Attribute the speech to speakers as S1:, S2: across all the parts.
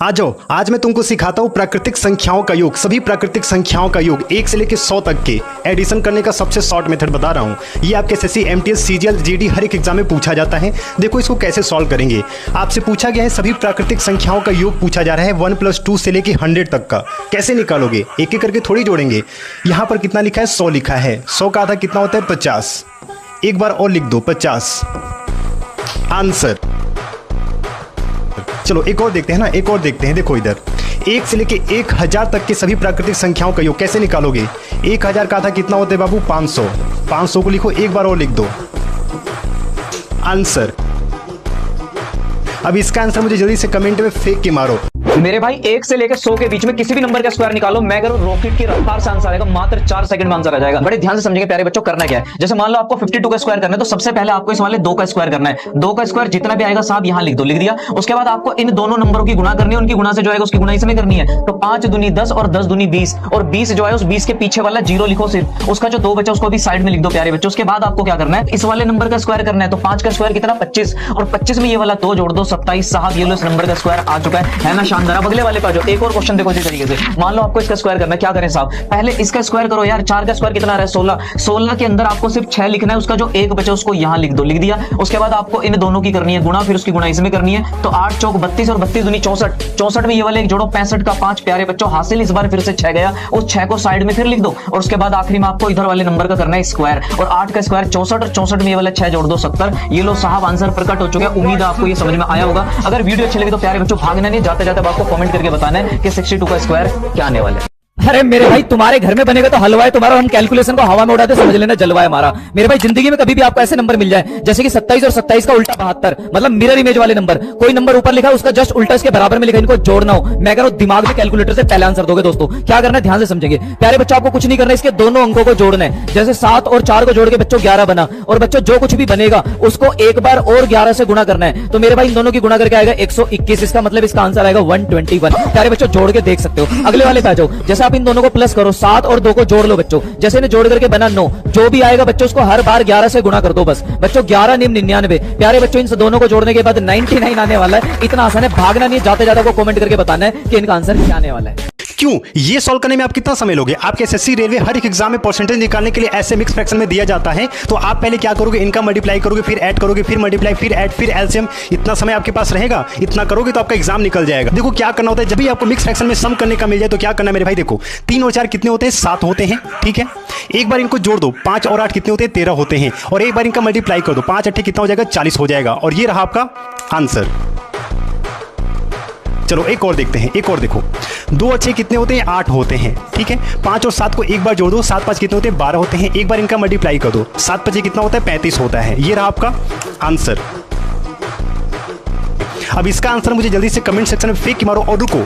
S1: आ जाओ, आज मैं तुमको सिखाता हूँ प्राकृतिक संख्याओं का योग, सभी प्राकृतिक संख्याओं का योग 1 से लेकर 100 तक के एडिशन करने का सबसे शॉर्ट मेथड बता रहा हूँ। ये आपके एसएससी, एमटीएस, सीजीएल, जीडी हर एक एग्जाम में पूछा जाता है। देखो इसको कैसे सॉल्व करेंगे। आपसे पूछा गया है सभी प्राकृतिक संख्याओं का योग पूछा जा रहा है 1+2 से लेकर 100 तक का। कैसे निकालोगे? एक एक करके थोड़ी जोड़ेंगे। यहाँ पर कितना लिखा है? 100 लिखा है। 100 का आधा कितना होता है? 50। एक बार और लिख दो 50 आंसर। चलो एक और देखते हैं ना, एक और देखते हैं। देखो इधर 1 से लेके 1000 तक के सभी प्राकृतिक संख्याओं का योग कैसे निकालोगे? 1000 का आधा कितना होता है बाबू? 500। 500 को लिखो, एक बार और लिख दो आंसर। अब इसका आंसर मुझे जल्दी से कमेंट में फेंक के मारो।
S2: मेरे भाई 1 से लेकर 100 के बीच में किसी भी नंबर का स्क्वायर निकालो, मैं करूं रॉकेट की रफ्तार से आंसर आएगा। मात्र 4 सेकंड में आंसर आ जाएगा। बड़े ध्यान से समझिए प्यारे बच्चों, करना क्या है। जैसे मान लो आपको 52 का स्क्वायर करना है, तो सबसे पहले आपको इस वाले 2 का स्क्वायर करना है। 2 का स्क्वायर जितना भी आएगा साहब यहां लिख दो, लिख दिया। उसके बाद आपको इन दोनों नंबरों की गुणा करनी है, उनकी गुणा से जो आएगा उसकी गुणा इसमें करनी है। तो 5 दूनी 10 और 10 दूनी 20, और 20 जो है उस 20 के पीछे वाला 0 लिखो सिर्फ। उसका जो 2 बचा उसको भी साइड में लिख दो प्यारे बच्चों। उसके बाद आपको क्या करना है, इस वाले नंबर का स्क्वायर करना है। तो 5 का स्क्वायर कितना? 25, और 25 में ये वाला 2 जोड़ दो 27। साहब ये लो इस नंबर का स्क्वायर आ चुका है ना शानदार। अब अगले वाले पर एक और क्वेश्चन देखो इसी तरीके से। मान लो आपको इसका स्क्वायर करना है, क्या करें साहब? पहले इसका स्क्वायर करो यार। 4 का स्क्वायर कितना आ रहा है? 16। 16 के अंदर आपको सिर्फ 6 लिखना है, उसका जो 1 बचा उसको यहां लिख दो, लिख दिया। उसके बाद आपको इन दोनों की करनी है गुणा, फिर उसकी गुणा इसमें करनी है। तो 8 चौक 32 और 32 दूनी 64। 64 में ये वाले एक जोड़ो 65 का 5 प्यारे बच्चों हासिल। इस बार फिर से 6 गया, उस 6 को साइड में फिर लिख दो। और उसके बाद आखिरी में आपको इधर वाले नंबर का करना है स्क्वायर। और 8 का स्क्वायर 64, और 64 में ये वाला 6 जोड़ दो 70। ये लो साहब आंसर प्रकट हो चुका है। उम्मीद है आपको ये समझ में आया होगा। अगर वीडियो अच्छी लगी तो प्यारे बच्चों भागना नहीं, जाते जाते आपको कमेंट करके बताना है कि 62 का स्क्वायर क्या आने वाला है।
S3: अरे मेरे भाई तुम्हारे घर में बनेगा तो हलवा है तुम्हारा, हम कैलकुलेशन को हवा में उड़ाते समझ लेना जलवा है हमारा। मेरे भाई जिंदगी में कभी भी आपको ऐसे नंबर मिल जाए जैसे कि 27 और 27 का उल्टा 72, मतलब मिरर इमेज वाले नंबर। कोई नंबर ऊपर लिखा है उसका जस्ट उल्टा इसके बराबर में लिखा, इनको जोड़ना हो, मैं कह रहा हूं दिमाग में कैलकुलेटर से पहले आंसर दोगे। दोस्तों क्या करना है ध्यान से समझेंगे प्यारे बच्चों, आपको कुछ नहीं करना है, इसके दोनों अंकों को जोड़ना है। जैसे 7 और 4 को जोड़ के बच्चों 11 बना, और बच्चों जो कुछ भी बनेगा उसको एक बार और 11 से गुणा करना है। तो मेरे भाई इन दोनों की गुणा करके आएगा 121, इसका मतलब इसका आंसर आएगा 121। प्यारे बच्चों जोड़ के देख सकते हो। अगले वाले पे आ जाओ। जैसे आप इन दोनों को प्लस करो, 7 और 2 को जोड़ लो बच्चों। जैसे इन्हें जोड़ करके बना 9, जो भी आएगा बच्चों उसको हर बार 11 से गुणा कर दो बस। बच्चों 11 निम 99। प्यारे बच्चों इन दोनों को जोड़ने के बाद 99 आने वाला है। इतना आसान है, भागना नहीं, जाते जाते को कमेंट करके बताना है कि इनका आंसर क्या आने वाला है।
S1: क्यों ये सॉल्व करने में आप कितना समय लोगे? आपके एसएससी, रेलवे हर एक एग्जाम में परसेंटेज निकालने के लिए ऐसे मिक्स फ्रैक्शन में दिया जाता है। तो आप पहले क्या करोगे? इनका मल्टीप्लाई करोगे, फिर ऐड करोगे, फिर मल्टीप्लाई, फिर ऐड, फिर एलसीएम। इतना समय आपके पास रहेगा, इतना करोगे तो आपका एग्जाम निकल जाएगा। देखो क्या करना होता है, जब भी आपको मिक्स फ्रैक्शन में सम करने का मिल जाए तो क्या करना है मेरे भाई? देखो 3 और 4 कितने होते हैं? 7 होते हैं, ठीक है। एक बार इनको जोड़ दो, 5 और 8 कितने होते हैं? 13 होते हैं। और एक बार इनका मल्टीप्लाई कर दो, 5 8 कितना हो जाएगा? 40 हो जाएगा। और ये रहा आपका आंसर। चलो एक और देखते हैं, एक और देखो। 2 और 6 कितने होते हैं? 8 होते हैं, ठीक है। 5 और 7 को एक बार जोड़ दो, 7 5 कितने होते हैं? 12 होते हैं। एक बार इनका मल्टीप्लाई कर दो, 7 5 कितना होता है? 35 होता है। ये रहा आपका आंसर। अब इसका आंसर मुझे जल्दी से कमेंट सेक्शन में फेंक के मारो। और रुको,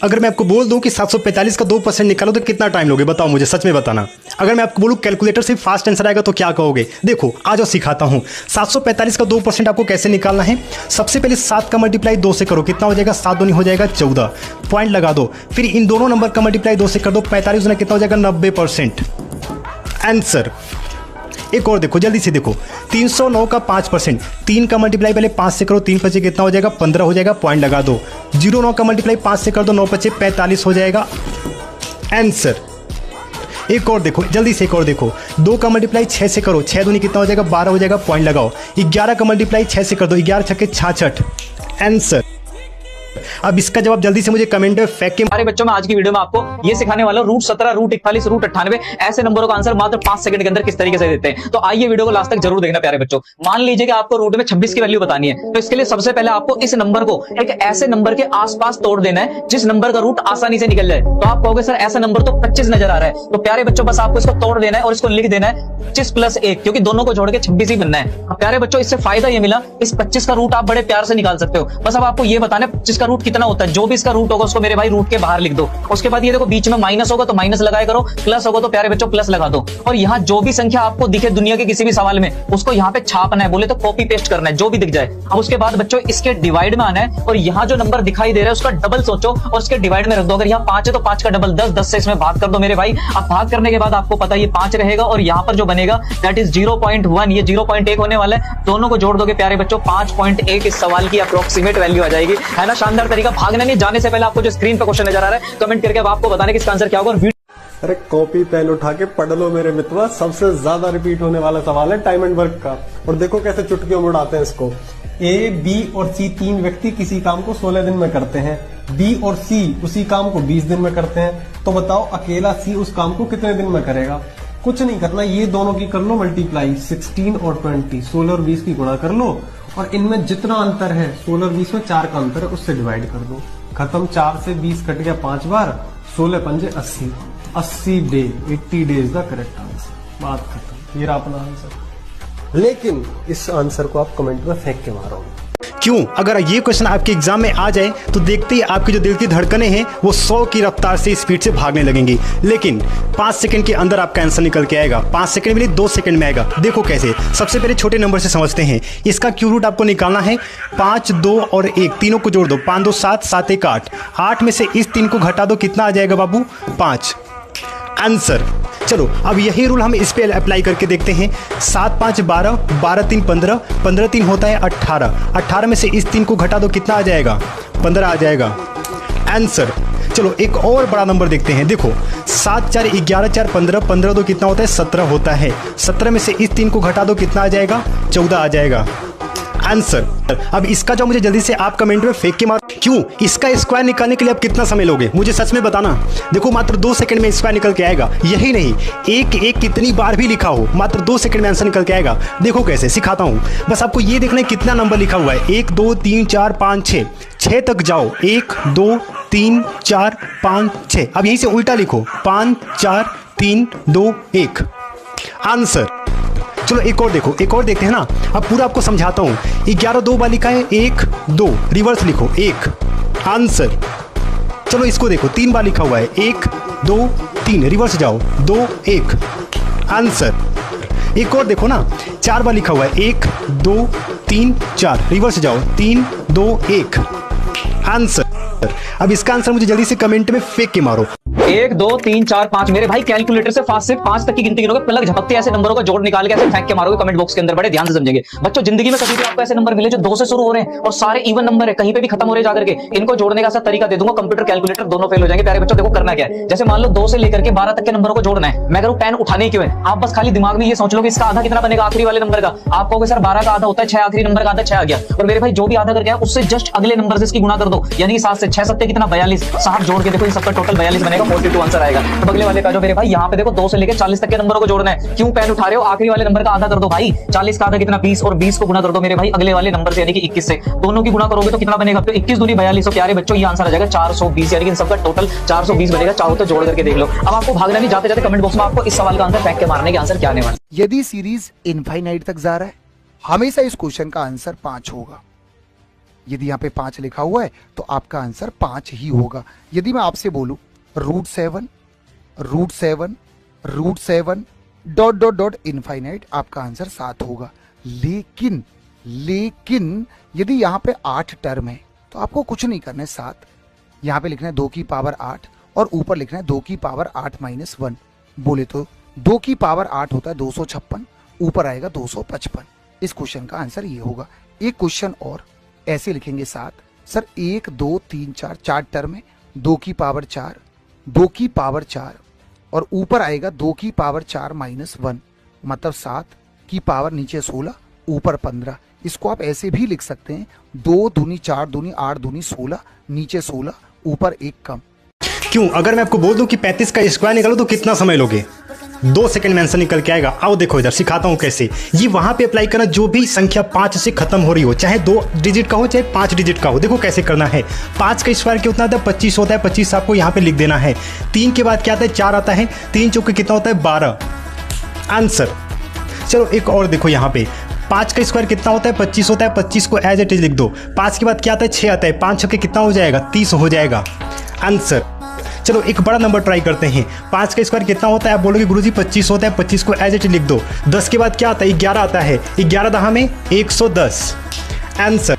S1: अगर मैं आपको बोल दूं कि 745 का 2% निकालो तो कितना टाइम लोगे? बताओ मुझे, सच में बताना। अगर मैं आपको बोलूं कैलकुलेटर से फास्ट आंसर आएगा तो क्या कहोगे? देखो आ जाओ सिखाता हूं। 745 का 2% आपको कैसे निकालना है। सबसे पहले 7 का मल्टीप्लाई 2 से करो, कितना हो जाएगा? 7 दूनी हो जाएगा 14, पॉइंट लगा दो। फिर इन दोनों नंबर का मल्टीप्लाई 2 से कर दो, 45 दूना कितना हो जाएगा? 90% आंसर। एक और देखो, जल्दी से देखो, 309 का 5%। 3 का मल्टीप्लाई पहले 5 से करो, 3 5 कितना हो जाएगा? 15 हो जाएगा, पॉइंट लगा दो। 09 का मल्टीप्लाई 5 से कर दो, 9 5 45 हो जाएगा आंसर। एक और देखो, जल्दी से एक और देखो, 2 का मल्टीप्लाई 6 से करो, 6 दूनी कितना हो जाएगा? 12 हो जाएगा, पॉइंट लगाओ। 11 का मल्टीप्लाई 6 से कर दो, 11 छक्के 66 आंसर। अब इसका जवाब जल्दी से मुझे कमेंट में फेंक के।
S2: हमारे बच्चों में आज की वीडियो में आपको ये सिखाने वाला हूं, √17, √41, √98 ऐसे नंबरों का आंसर मात्र 5 सेकंड के अंदर किस तरीके से देते हैं। तो आइए वीडियो को लास्ट तक जरूर देखना प्यारे बच्चों। मान लीजिए कि आपको रूट में 26 की वैल्यू बतानी है, तो इसके लिए सबसे पहले आपको इस नंबर को एक ऐसे नंबर के आसपास तोड़ देना है जिस नंबर का रूट आसानी से निकल जाए। तो आप कहोगे सर ऐसा नंबर तो 25 नजर आ रहा है। तो प्यारे बच्चों बस आपको इसको तोड़ देना है और इसको लिख देना है 25 + 1, क्योंकि दोनों को जोड़ के 26 ही बनना है। प्यारे बच्चों इससे फायदा ये मिला, इस 25 का रूट आप बड़े प्यार से निकाल सकते हो। बस अब आपको ये बताना है 25 का रूट कितना होता है। जो भी इसका रूट होगा उसको मेरे भाई रूट के बाहर लिख दो। उसके बाद ये देखो बीच में माइनस होगा तो माइनस लगाया करो, प्लस होगा तो प्यारे बच्चों प्लस लगा दो। और यहाँ जो भी संख्या आपको दिखे दुनिया के किसी भी सवाल में उसको यहाँ पे छापना है, बोले तो कॉपी पेस्ट करना है, जो भी दिख जाए। अब उसके बाद बच्चों इसके डिवाइड में आना है और यहाँ जो नंबर दिखाई दे रहा है उसका डबल सोचो और उसके डिवाइड में रख दो। अगर यहाँ 5 है तो 5 का डबल 10, 10 से इसमें भाग कर दो मेरे भाई। अब भाग करने के बाद आपको पता है ये 5 रहेगा और यहाँ पर जो बनेगा दैट इज 0.1, ये 0.1 होने वाला है। दोनों को जोड़ दोगे प्यारे बच्चों 5.1 इस सवाल की अप्रोक्सीमेट वैल्यू आ जाएगी, है ना शानदार। तरीका भागना नहीं। जाने से पहले आपको जो स्क्रीन पे क्वेश्चन नजर आ रहा है, कमेंट करके अब आपको बताने कि इसका आंसर क्या होगा। और
S4: अरे कॉपी पेन उठा के पढ़ लो मेरे मित्रवा, सबसे ज्यादा रिपीट होने वाला सवाल है टाइम एंड वर्क का। और देखो कैसे चुटकियों में उड़ाते हैं इसको। ए, बी और सी तीन व्यक्ति किसी काम को 16 दिन में करते हैं। बी और सी उसी काम को 20 दिन में करते हैं। तो बताओ अकेला सी उस काम को कितने दिन में करेगा? कुछ नहीं करना, ये दोनों की कर लो मल्टीप्लाई, 16 और 20, 16 और 20 की गुणा कर लो और इनमें जितना अंतर है 16 और 20 में 4 का अंतर है उससे डिवाइड कर दो। खत्म। 4 से 20 कट गया 5 बार, 16 पंजे 80, 80 day, 80 days the correct answer. बात खत्म। ये रहा अपना आंसर। लेकिन इस आंसर को आप कमेंट में फेंक के मारोगे।
S1: क्यों? अगर ये क्वेश्चन आपके एग्जाम में आ जाए तो देखते ही आपकी जो दिल की धड़कनें हैं वो 100 की रफ्तार से स्पीड से भागने लगेंगी। लेकिन 5 सेकंड के अंदर आपका आंसर निकल के आएगा। 5 सेकंड में नहीं, 2 सेकंड में आएगा। देखो कैसे। सबसे पहले छोटे नंबर से समझते हैं। इसका क्यू रूट आपको निकालना है। 5, 2 और 1 तीनों को जोड़ दो। 5, 2, 7, 7, 1, 8। 8 में से इस 3 को घटा दो, कितना आ जाएगा बाबू? 5। आंसर। चलो अब यही रूल हम इस पे अप्लाई करके देखते हैं। 7, 5, 12, 12, 3, 15, 15, 3 होता है 18। 18 में से इस 3 को घटा दो, कितना आ जाएगा? 15 आ जाएगा। आंसर। चलो एक और बड़ा नंबर देखते हैं। देखो 7, 4, 11, 4, 15, 15, 2 कितना होता है? 17 होता है। 17 में से इस 3 को घटा दो, कितना आ जाएगा? 14 आ जाएगा। आंसर। अब इसका जो मुझे जल्दी से आप कमेंट में फेंक के मारो। क्यों? इसका स्क्वायर निकालने के लिए आप कितना समय लोगे? मुझे सच में बताना। देखो मात्र 2 सेकंड में स्क्वायर निकल के आएगा। यही नहीं, एक कितनी बार भी लिखा हो, मात्र 2 सेकंड में आंसर निकल के आएगा। देखो कैसे, सिखाता हूं। बस आपको ये देखना है कितना नंबर लिखा हुआ है। 1, 2, 3, 4, 5, 6। 6 तक जाओ। 1, 2, 3, 4, 5, 6। अब यहीं से उल्टा लिखो। 5, 4, 3, 2, 1। आंसर। चलो एक और देखो, एक और देखते हैं ना। अब पूरा आपको समझाता हूं। 11, 2 बार लिखा है। 1, 2 रिवर्स लिखो 1। आंसर। चलो इसको देखो, 3 बार लिखा हुआ है। 1, 2, 3 रिवर्स जाओ 2, 1। आंसर। एक और देखो ना, 4 बार लिखा हुआ है। 1, 2, 3, 4 रिवर्स जाओ 3, 2, 1। आंसर। अब इसका आंसर मुझे जल्दी से कमेंट में फेंक के मारो।
S2: 1, 2, 3, 4, 5। मेरे भाई कैलकुलेटर से फास्ट से 5 तक की गिनती गिनोगे, पलक झपकते ऐसे नंबरों का जोड़ निकाल के ऐसे फेंक के मारोगे कमेंट बॉक्स के अंदर। बड़े ध्यान से समझेंगे बच्चों। जिंदगी में कभी भी आपको ऐसे नंबर मिले जो 2 से शुरू हो रहे हैं और सारे इवन नंबर है, कहीं पे भी खत्म हो रहे जाकर के, इनको जोड़ने का ऐसा तरीका दे दूंगा, कंप्यूटर कैलकुलेटर दोनों फेल हो जाएंगे। प्यारे बच्चों देखो करना क्या है। जैसे मान लो 2 से लेकर के 12 तक के नंबरों को जोड़ना है। मैं करूं 10 उठाने क्यों है? आप बस खाली दिमाग में ये सोच लो कि इसका आधा कितना बनेगा आखिरी वाले नंबर का। आप कहोगे सर 12 का आधा होता है 6, आखिरी नंबर का आधा 6 आ गया। और मेरे भाई जो भी आधा करके आया उससे जस्ट अगले नंबर से इसकी गुणा कर दो, यानी 7 से 6 सत्ते कितना 42। साहब जोड़ के देखो, इन सबका टोटल 42 बनेगा, 42 आंसर आएगा। तो अगले वाले का जो मेरे भाई यहाँ पे देखो 2 से लेकर 40 तक के नंबरों को जोड़ना है। क्यों पेन उठा रहे हो? आखिरी वाले नंबर का आधा कर दो भाई। 40 का आधा कितना 20, और 20 को गुणा कर दो मेरे भाई अगले वाले नंबर से यानी कि 21 से। दोनों की गुणा करोगे तो कितना बनेगा? तो 21 दूनी 42। प्यारे बच्चों ये आंसर आ जाएगा 420, यानी कि इन सबका टोटल 420 बनेगा। चाहो तो जोड़ करके देख लो। अब आपको भागना नहीं, जाते जाते कमेंट बॉक्स में आपको इस सवाल का आंसर फेंक के मारने के आंसर क्या आने वाला।
S5: यदि सीरीज इनफाइनाइट तक जा रहा है, हमेशा इस क्वेश्चन का आंसर 5 होगा। यदि यहाँ पे 5 लिखा हुआ है तो आपका आंसर 5 ही होगा। यदि मैं आपसे बोलूं √7 डॉट इनफाइनाइट, आपका आंसर 7 होगा। लेकिन यदि यहाँ पे 8 टर्म है तो आपको कुछ नहीं करना है। 7 यहाँ पे लिखना है 2 की पावर 8 और ऊपर लिखना है 2 की पावर 8 - 1। बोले तो 2 की पावर 8 होता है 256, ऊपर आएगा 255। इस क्वेश्चन का आंसर ये होगा। एक क्वेश्चन और ऐसे लिखेंगे 7। सर 1, 2, 3, 4 4 टर्म है। 2 की पावर 4, 2 की पावर 4 और ऊपर आएगा 2 की पावर 4 - 1, मतलब 7 की पावर नीचे 16, ऊपर 15। इसको आप ऐसे भी लिख सकते हैं 2 दूनी 4 दूनी 8 दूनी 16, नीचे 16, ऊपर 1 कम।
S1: क्यों? अगर मैं आपको बोल दूं कि 35 का स्क्वायर निकालो तो कितना समय लोगे? 2 सेकंड में आंसर निकल के आएगा। आओ देखो इधर, सिखाता हूं कैसे। ये वहां पे अप्लाई करना जो भी संख्या 5 से खत्म हो रही हो, चाहे 2 डिजिट का हो चाहे 5 डिजिट का हो। देखो कैसे करना है। 5 का स्क्वायर कितना आता है? 25 होता है। 25 आपको यहाँ पे लिख देना है। 3 के बाद क्या आता है? 4 आता है। 3 चौके कितना होता है? 12। आंसर। चलो एक और देखो यहाँ पे, 5 का स्क्वायर कितना होता है? 25 होता है। 25 को एज इट इज लिख दो। 5 के बाद क्या आता है? 6 आता है। 5 छक्के कितना हो जाएगा? 30 हो जाएगा। आंसर। चलो एक बड़ा नंबर ट्राई करते हैं। 5 का स्क्वायर कितना होता है? आप बोलोगे गुरुजी 25 होता है। 25 को एज इट लिख दो। 10 के बाद क्या आता है? 11 आता है। 11 दहा में 110। आंसर।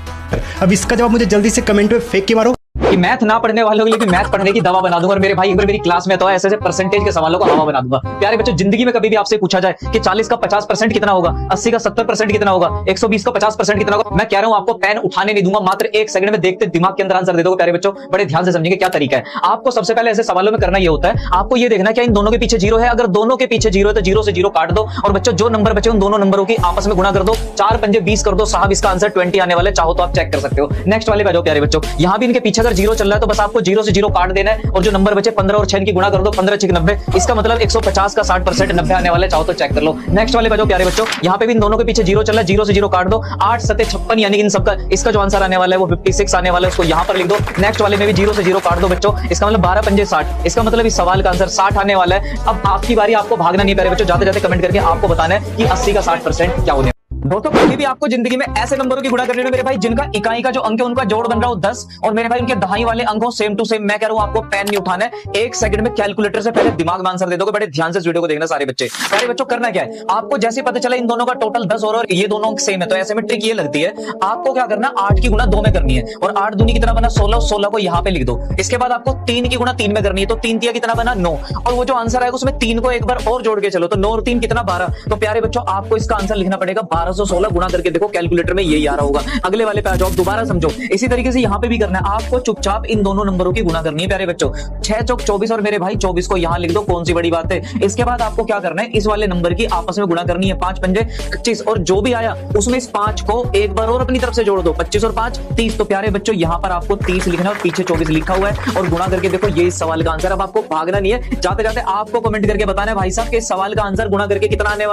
S1: अब इसका जवाब मुझे जल्दी से कमेंट में फेंक के मारो।
S2: कि कि मैथ ना पढ़ने वालों के लिए भी मैथ पढ़ने की दवा बना दूंगा। और मेरे भाई एक बार मेरी क्लास में तो ऐसे ऐसे परसेंटेज के सवालों को हवा बना दूंगा। प्यारे बच्चों, जिंदगी में कभी भी आपसे पूछा जाए कि 40 का 50% कितना होगा, 80 का 70% कितना होगा, 120 का 50% कितना होगा, मैं कह रहा हूं आपको पेन उठाने नहीं दूंगा, मात्र 1 सेकंड में देखते दिमाग के अंदर आंसर दे दोगे। प्यारे बच्चों, बड़े ध्यान से समझेंगे क्या तरीका है। आपको सबसे पहले ऐसे सवालों में करना ये होता है, आपको ये देखना क्या इन दोनों के पीछे जीरो है। अगर दोनों के पीछे जीरो है तो जीरो से जीरो काट दो और बच्चों जो नंबर बचे उन दोनों नंबरों की आपस में गुणा कर दो। 4 पंजे 20 कर दो। साहब इसका आंसर 20 आने वाला है, चाहो तो आप चेक कर सकते हो। नेक्स्ट वाले पे जाओ प्यारे बच्चों, यहां भी इनके पीछे अगर जीरो चल रहा है तो बस आपको जीरो से जीरो काट देना है और जो नंबर बचे 15 और 6 की गुणा कर दो। 15 6 90, इसका मतलब 150 का 60% 90 आने वाला है, चाहो तो चेक कर लो। नेक्स्ट वाले पे जाओ प्यारे बच्चों, यहां पे भी इन दोनों के पीछे जीरो चल रहा है, जीरो से जीरो काट दो। 8 7 56 यानी इन सबका इसका जो आंसर आने वाला है वो 56 आने वाला है, उसको यहां पर लिख दो। नेक्स्ट वाले में भी जीरो से जीरो काट दो बच्चों, इसका मतलब 12 पंजे 60, इसका मतलब इस सवाल का आंसर 60 आने वाला है। अब आपकी बारी, आपको भागना नहीं है प्यारे बच्चों, जाते जाते कमेंट करके आपको बताना है कि 80 का 60% क्या होने। दोस्तों, कभी भी आपको जिंदगी में ऐसे नंबरों की गुणा करनी है मेरे भाई जिनका इकाई का जो अंक है उनका जोड़ बन रहा हो 10 और मेरे भाई उनके दहाई वाले अंक हो सेम टू सेम। मैं कह रहा हूं आपको पेन नहीं उठाना है, 1 सेकंड में कैलकुलेटर से पहले दिमाग में आंसर दे दोगे। बड़े ध्यान से इस वीडियो को देखना सारे बच्चे। सारे बच्चों, करना क्या है, आपको जैसे पता चला इन दोनों का टोटल 10 और ये दोनों अंक सेम है तो ऐसे में ट्रिक ये लगती है, आपको क्या करना, 8 की गुणा 2 में करनी है और 8 दूनी कितना बना 16, 16 को यहां पे लिख दो। इसके बाद आपको 3 की गुणा 3 में करनी है तो 3 तिया कितना बना 9 और वो जो आंसर आएगा उसमें 3 को एक बार और जोड़ के चलो तो 9 और 3 कितना 12। तो प्यारे बच्चों, आपको इसका आंसर लिखना पड़ेगा 1216 गुणा करके। देखो कैलकुलेटर में यही आ रहा होगा। अगले वाले पे आ जाओ, दोबारा समझो। इसी तरीके से यहां पे भी करना है, आपको चुपचाप इन दोनों नंबरों की गुणा करनी है प्यारे बच्चों। 6 चौक 24 और मेरे भाई 24 को यहां लिख दो, कौन सी बड़ी बात है। इसके बाद आपको क्या करना है, इस वाले नंबर की आपस में गुणा करनी है। 5 पंजे 25 और जो भी आया उसमें इस 5 को एक बार और अपनी तरफ से जोड़ दो। 25 और 5 30। तो प्यारे बच्चों, यहां पर आपको 30 लिखना है और पीछे 24 लिखा हुआ है और गुणा करके देखो ये इस सवाल का आंसर। अब आपको भागना नहीं है, जाते जाते आपको कमेंट करके बताना है भाई साहब कि इस सवाल का आंसर गुणा करके कितना आने वाला।